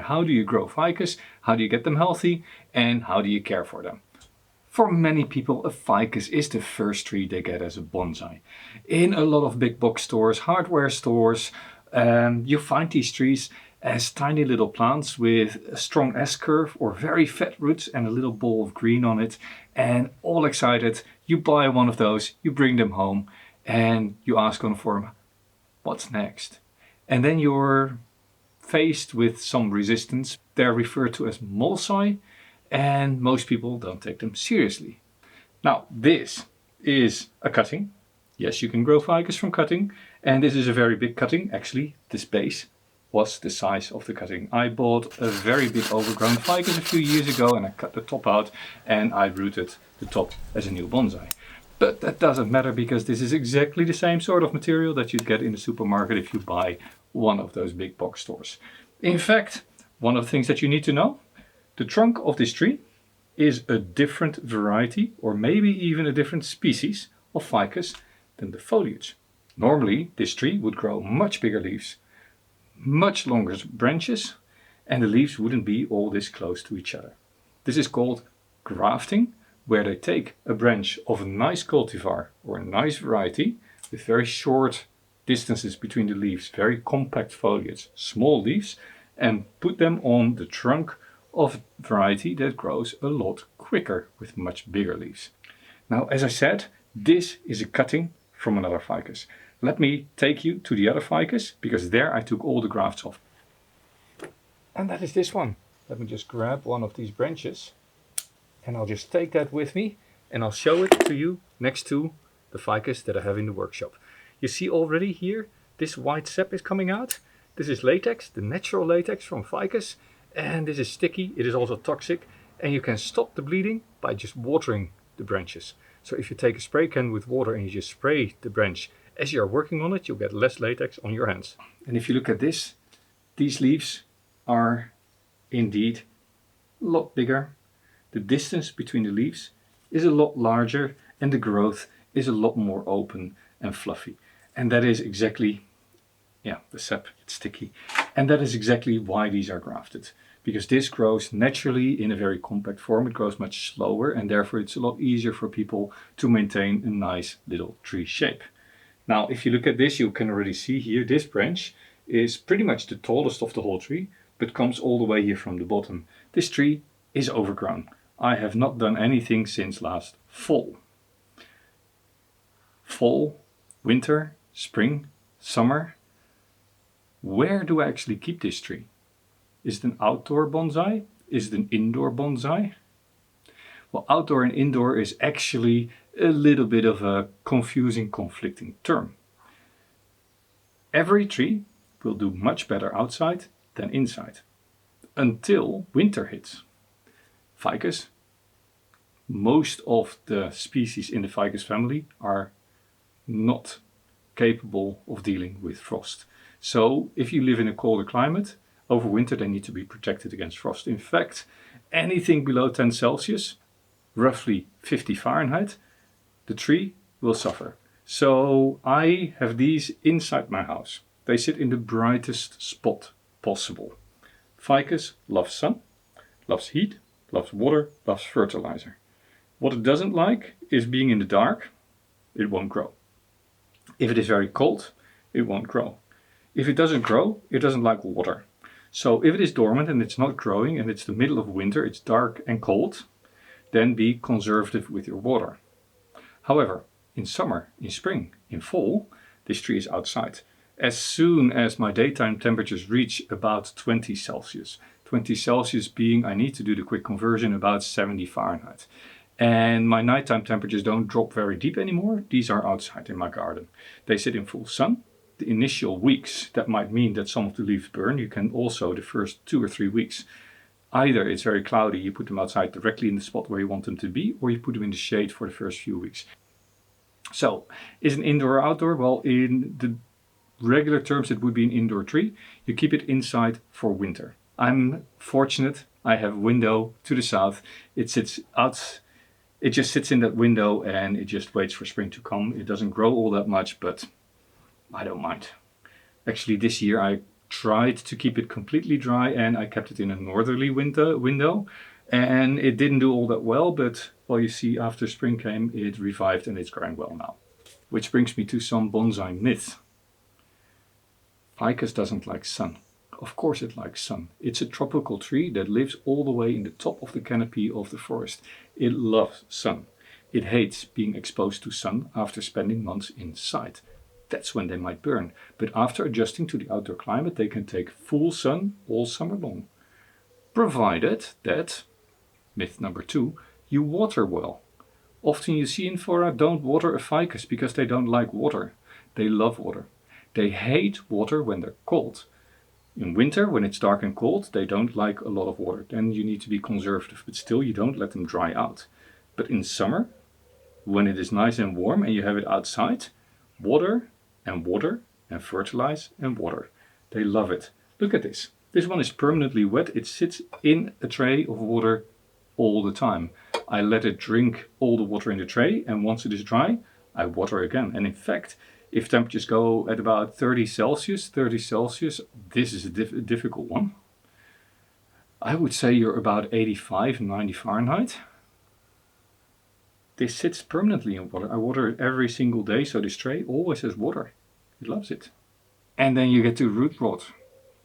How do you grow ficus? How do you get them healthy? And how do you care for them? For many people, a ficus is the first tree they get as a bonsai. In a lot of big box stores, hardware stores, you find these trees as tiny little plants with a strong S-curve or very fat roots and a little ball of green on it. And all excited, you buy one of those, you bring them home and you ask on the forum, what's next? And then you're faced with some resistance. They're referred to as molsai, and most people don't take them seriously. Now, this is a cutting. Yes, you can grow ficus from cutting, and this is a very big cutting. Actually, this base was the size of the cutting. I bought a very big overgrown ficus a few years ago, and I cut the top out and I rooted the top as a new bonsai. But that doesn't matter because this is exactly the same sort of material that you'd get in the supermarket if you buy one of those big box stores. In fact, one of the things that you need to know, the trunk of this tree is a different variety or maybe even a different species of ficus than the foliage. Normally, this tree would grow much bigger leaves, much longer branches, and the leaves wouldn't be all this close to each other. This is called grafting, where they take a branch of a nice cultivar or a nice variety with very short distances between the leaves, very compact foliage, small leaves, and put them on the trunk of a variety that grows a lot quicker with much bigger leaves. Now, as I said, this is a cutting from another ficus. Let me take you to the other ficus, because there I took all the grafts off. And that is this one. Let me just grab one of these branches and I'll just take that with me and I'll show it to you next to the ficus that I have in the workshop. You see already here, this white sap is coming out. This is latex, the natural latex from ficus, and this is sticky. It is also toxic, and you can stop the bleeding by just watering the branches. So if you take a spray can with water and you just spray the branch as you are working on it, you'll get less latex on your hands. And if you look at this, these leaves are indeed a lot bigger. The distance between the leaves is a lot larger and the growth is a lot more open and fluffy. And that is exactly, the sap, it's sticky. And that is exactly why these are grafted. Because this grows naturally in a very compact form. It grows much slower and therefore it's a lot easier for people to maintain a nice little tree shape. Now, if you look at this, you can already see here, this branch is pretty much the tallest of the whole tree, but comes all the way here from the bottom. This tree is overgrown. I have not done anything since last fall. Fall, winter, spring, summer. Where do I actually keep this tree? Is it an outdoor bonsai? Is it an indoor bonsai? Well, outdoor and indoor is actually a little bit of a confusing, conflicting term. Every tree will do much better outside than inside, until winter hits. Ficus, most of the species in the ficus family are not capable of dealing with frost. So if you live in a colder climate, over winter they need to be protected against frost. In fact, anything below 10 Celsius, roughly 50 Fahrenheit, the tree will suffer. So I have these inside my house. They sit in the brightest spot possible. Ficus loves sun, loves heat, loves water, loves fertilizer. What it doesn't like is being in the dark. It won't grow. If it is very cold, it won't grow. If it doesn't grow, it doesn't like water. So if it is dormant and it's not growing and it's the middle of winter, it's dark and cold, then be conservative with your water. However, in summer, in spring, in fall, this tree is outside. As soon as my daytime temperatures reach about 20 Celsius, 20 Celsius being, I need to do the quick conversion, about 70 Fahrenheit. And my nighttime temperatures don't drop very deep anymore. These are outside in my garden. They sit in full sun. The initial weeks, that might mean that some of the leaves burn. You can also, the first 2 or 3 weeks, either it's very cloudy, you put them outside directly in the spot where you want them to be, or you put them in the shade for the first few weeks. So, is an indoor or outdoor? Well, in the regular terms, it would be an indoor tree. You keep it inside for winter. I'm fortunate. I have a window to the south. It sits out. It just sits in that window and it just waits for spring to come. It doesn't grow all that much, but I don't mind. Actually, this year I tried to keep it completely dry, and I kept it in a northerly window, and it didn't do all that well, but well, you see, after spring came, it revived and it's growing well now. Which brings me to some bonsai myths. Ficus doesn't like sun. Of course it likes sun. It's a tropical tree that lives all the way in the top of the canopy of the forest. It loves sun. It hates being exposed to sun after spending months inside. That's when they might burn. But after adjusting to the outdoor climate, they can take full sun all summer long. Provided that, myth number 2, you water well. Often you see infora don't water a ficus because they don't like water. They love water. They hate water when they're cold. In winter, when it's dark and cold, they don't like a lot of water. Then you need to be conservative, but still you don't let them dry out. But in summer, when it is nice and warm and you have it outside, water and water and fertilize and water. They love it. Look at this. This one is permanently wet. It sits in a tray of water all the time. I let it drink all the water in the tray, and once it is dry, I water again. And in fact, if temperatures go at about 30 Celsius, this is a difficult one. I would say you're about 85, 90 Fahrenheit. This sits permanently in water. I water it every single day, so this tray always has water. It loves it. And then you get to root rot.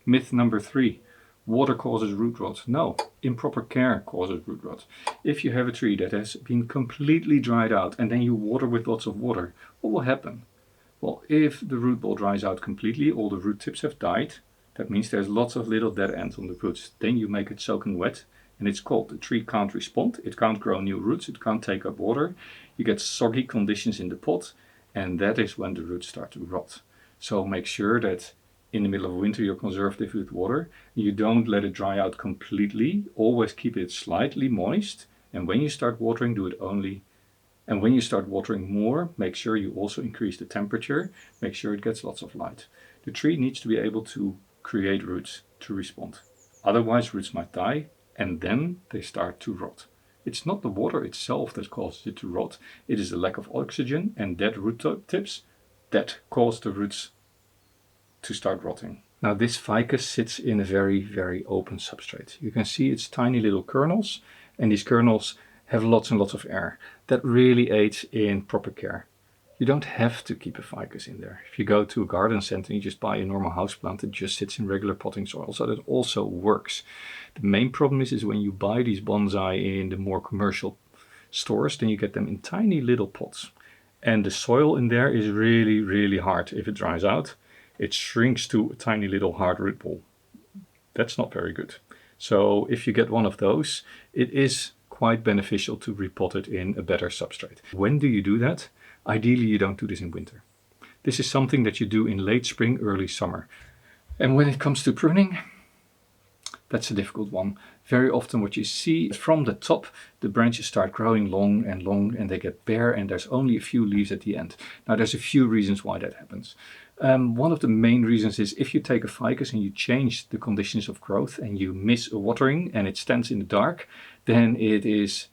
Myth number 3. Water causes root rot. No, improper care causes root rot. If you have a tree that has been completely dried out and then you water with lots of water, what will happen? Well, if the root ball dries out completely, all the root tips have died. That means there's lots of little dead ends on the roots. Then you make it soaking wet and it's cold. The tree can't respond. It can't grow new roots. It can't take up water. You get soggy conditions in the pot, and that is when the roots start to rot. So make sure that in the middle of winter you're conservative with water. You don't let it dry out completely. Always keep it slightly moist. And when you start watering, do it only. And when you start watering more, make sure you also increase the temperature. Make sure it gets lots of light. The tree needs to be able to create roots to respond. Otherwise roots might die and then they start to rot. It's not the water itself that causes it to rot. It is the lack of oxygen and dead root tips that cause the roots to start rotting. Now this ficus sits in a very, very open substrate. You can see its tiny little kernels, and these kernels have lots and lots of air. That really aids in proper care. You don't have to keep a ficus in there. If you go to a garden center and you just buy a normal houseplant, it just sits in regular potting soil, so that also works. The main problem is when you buy these bonsai in the more commercial stores, then you get them in tiny little pots. And the soil in there is really, really hard. If it dries out, it shrinks to a tiny little hard root ball. That's not very good. So if you get one of those, it is quite beneficial to repot it in a better substrate. When do you do that? Ideally, you don't do this in winter. This is something that you do in late spring, early summer. And when it comes to pruning, that's a difficult one. Very often what you see is from the top, the branches start growing long and they get bare and there's only a few leaves at the end. Now there's a few reasons why that happens. One of the main reasons is if you take a ficus and you change the conditions of growth and you miss a watering and it stands in the dark, then it is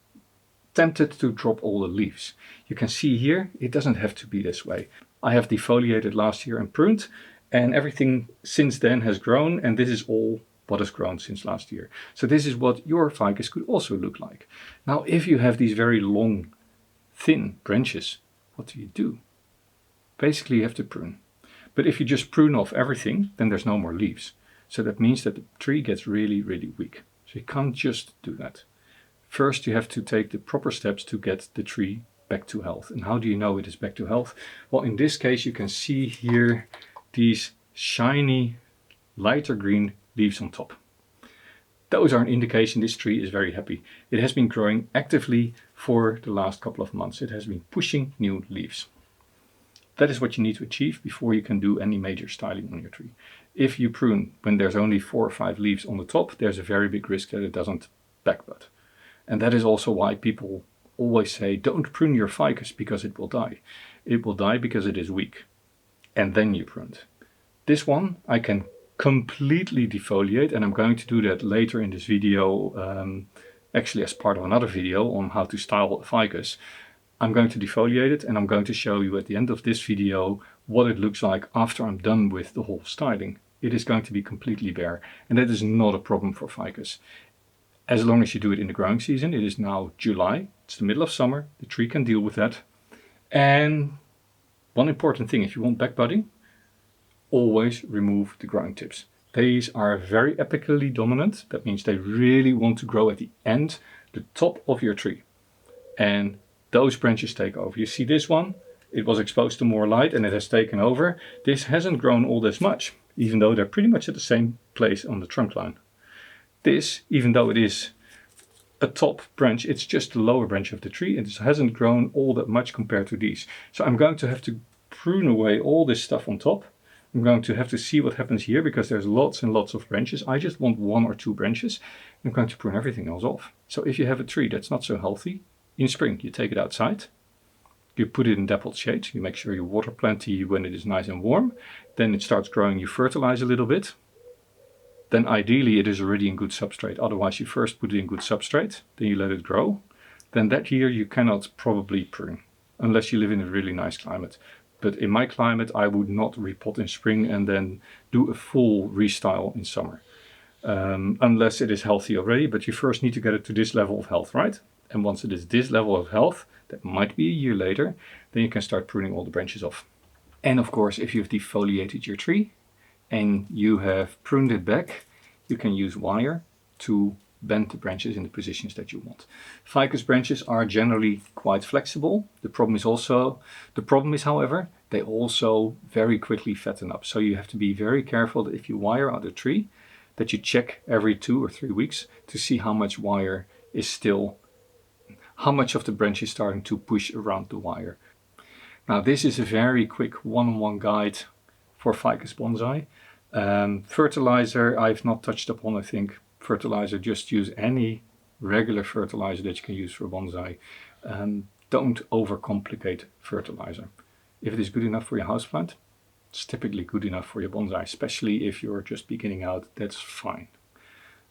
tempted to drop all the leaves. You can see here, it doesn't have to be this way. I have defoliated last year and pruned, and everything since then has grown, and this is all what has grown since last year. So this is what your ficus could also look like. Now, if you have these very long, thin branches, what do? Basically, you have to prune. But if you just prune off everything, then there's no more leaves. So that means that the tree gets really, really weak. So you can't just do that. First, you have to take the proper steps to get the tree back to health. And how do you know it is back to health? Well, in this case, you can see here these shiny, lighter green leaves on top. Those are an indication this tree is very happy. It has been growing actively for the last couple of months. It has been pushing new leaves. That is what you need to achieve before you can do any major styling on your tree. If you prune when there's only 4 or 5 leaves on the top, there's a very big risk that it doesn't backbud. And that is also why people always say, don't prune your ficus because it will die. It will die because it is weak. And then you prune it. This one I can completely defoliate, and I'm going to do that later in this video, actually as part of another video on how to style a ficus. I'm going to defoliate it, and I'm going to show you at the end of this video what it looks like after I'm done with the whole styling. it is going to be completely bare. And that is not a problem for ficus. As long as you do it in the growing season. It is now July, it's the middle of summer, the tree can deal with that. And one important thing, if you want backbudding, always remove the growing tips. These are very apically dominant. That means they really want to grow at the end, the top of your tree. And those branches take over. You see this one, it was exposed to more light and it has taken over. This hasn't grown all this much, even though they're pretty much at the same place on the trunk line. This, even though it is a top branch, it's just the lower branch of the tree. It hasn't grown all that much compared to these. So I'm going to have to prune away all this stuff on top. I'm going to have to see what happens here because there's lots and lots of branches. I just want 1 or 2 branches. I'm going to prune everything else off. So if you have a tree that's not so healthy, in spring you take it outside, you put it in dappled shade, you make sure you water plenty when it is nice and warm, then it starts growing, you fertilize a little bit, then ideally it is already in good substrate, otherwise you first put it in good substrate, then you let it grow, then that year you cannot probably prune, unless you live in a really nice climate. But in my climate I would not repot in spring and then do a full restyle in summer. Unless it is healthy already, but you first need to get it to this level of health, right? And once it is this level of health, that might be a year later, then you can start pruning all the branches off. And of course, if you've defoliated your tree and you have pruned it back, you can use wire to bend the branches in the positions that you want. Ficus branches are generally quite flexible. The problem is, however, they also very quickly fatten up. So you have to be very careful that if you wire out a tree, that you check every 2 or 3 weeks to see how much wire is still, how much of the branch is starting to push around the wire. Now this is a very quick one-on-one guide for Ficus Bonsai. Fertilizer I've not touched upon, I think. Fertilizer, just use any regular fertilizer that you can use for bonsai. Don't overcomplicate fertilizer. If it is good enough for your houseplant, it's typically good enough for your bonsai, especially if you're just beginning out, that's fine.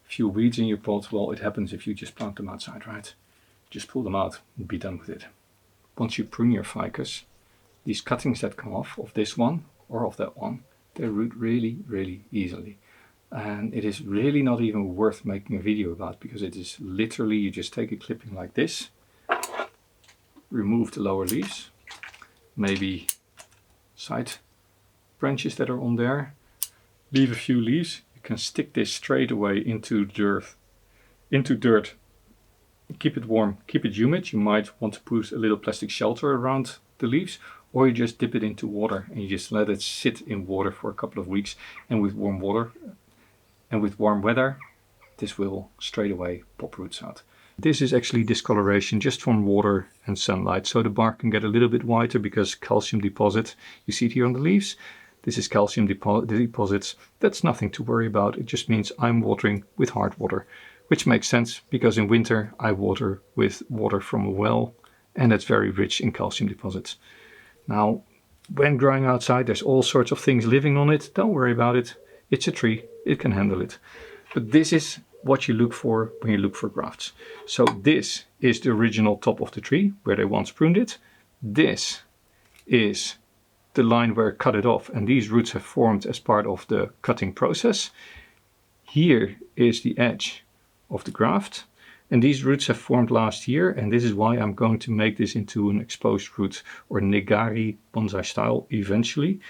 A few weeds in your pot, well, it happens if you just plant them outside, right? Just pull them out and be done with it. Once you prune your ficus, these cuttings that come off of this one or of that one, they root really, really easily. And it is really not even worth making a video about, because it is literally, you just take a clipping like this, remove the lower leaves, maybe side branches that are on there, leave a few leaves. You can stick this straight away into dirt. Keep it warm, keep it humid. You might want to put a little plastic shelter around the leaves, or you just dip it into water and you just let it sit in water for a couple of weeks. And with warm water and with warm weather, this will straight away pop roots out. This is actually discoloration just from water and sunlight. So the bark can get a little bit whiter because calcium deposit. You see it here on the leaves. This is calcium deposits. That's nothing to worry about. It just means I'm watering with hard water, which makes sense because in winter I water with water from a well, and that's very rich in calcium deposits. Now, when growing outside, there's all sorts of things living on it. Don't worry about it. It's a tree, it can handle it. But this is what you look for when you look for grafts. So this is the original top of the tree where they once pruned it. This is the line where it cut it off, and these roots have formed as part of the cutting process. Here is the edge of the graft, and these roots have formed last year, and this is why I'm going to make this into an exposed root or negari bonsai style eventually.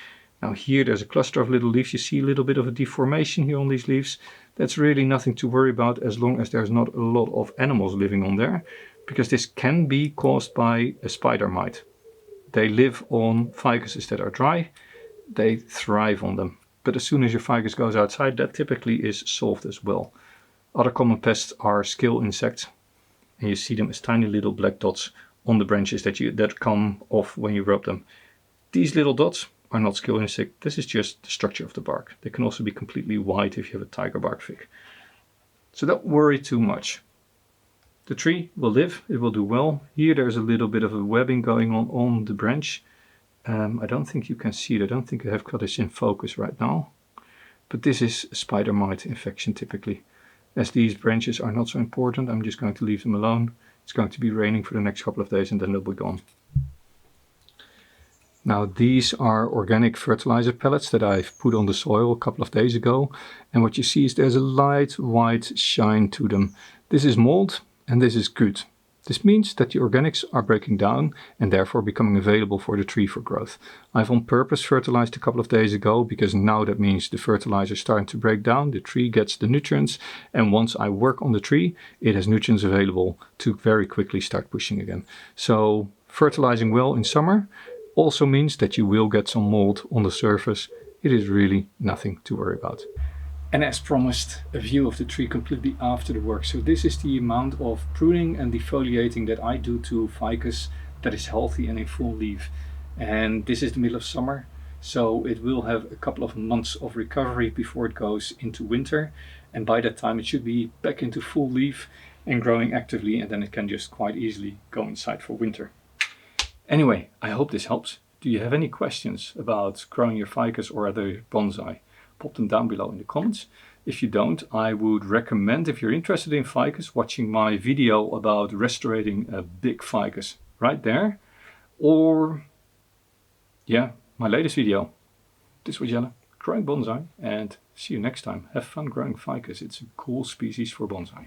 Now here there's a cluster of little leaves. You see a little bit of a deformation here on these leaves. That's really nothing to worry about as long as there's not a lot of animals living on there, because this can be caused by a spider mite. They live on ficuses that are dry. They thrive on them. But as soon as your ficus goes outside, that typically is solved as well. Other common pests are scale insects, and you see them as tiny little black dots on the branches that come off when you rub them. These little dots are not scale insect. This is just the structure of the bark. They can also be completely white if you have a tiger bark fig. So don't worry too much. The tree will live, it will do well. Here there's a little bit of a webbing going on the branch. I don't think you can see it. I don't think I have got this in focus right now. But this is a spider mite infection typically. As these branches are not so important, I'm just going to leave them alone. It's going to be raining for the next couple of days and then they'll be gone. Now these are organic fertilizer pellets that I've put on the soil a couple of days ago, and what you see is there's a light white shine to them. This is mold and this is good. This means that the organics are breaking down and therefore becoming available for the tree for growth. I've on purpose fertilized a couple of days ago because now that means the fertilizer is starting to break down, the tree gets the nutrients, and once I work on the tree, it has nutrients available to very quickly start pushing again. So fertilizing well in summer also means that you will get some mold on the surface. It is really nothing to worry about. And as promised, a view of the tree completely after the work. So this is the amount of pruning and defoliating that I do to ficus that is healthy and in full leaf. And this is the middle of summer, so it will have a couple of months of recovery before it goes into winter. And by that time it should be back into full leaf and growing actively, and then it can just quite easily go inside for winter. Anyway, I hope this helps. Do you have any questions about growing your ficus or other bonsai? Pop them down below in the comments. If you don't, I would recommend, if you're interested in ficus, watching my video about restoring a big ficus right there. Or, yeah, my latest video. This was Jelle, growing bonsai, and see you next time. Have fun growing ficus. It's a cool species for bonsai.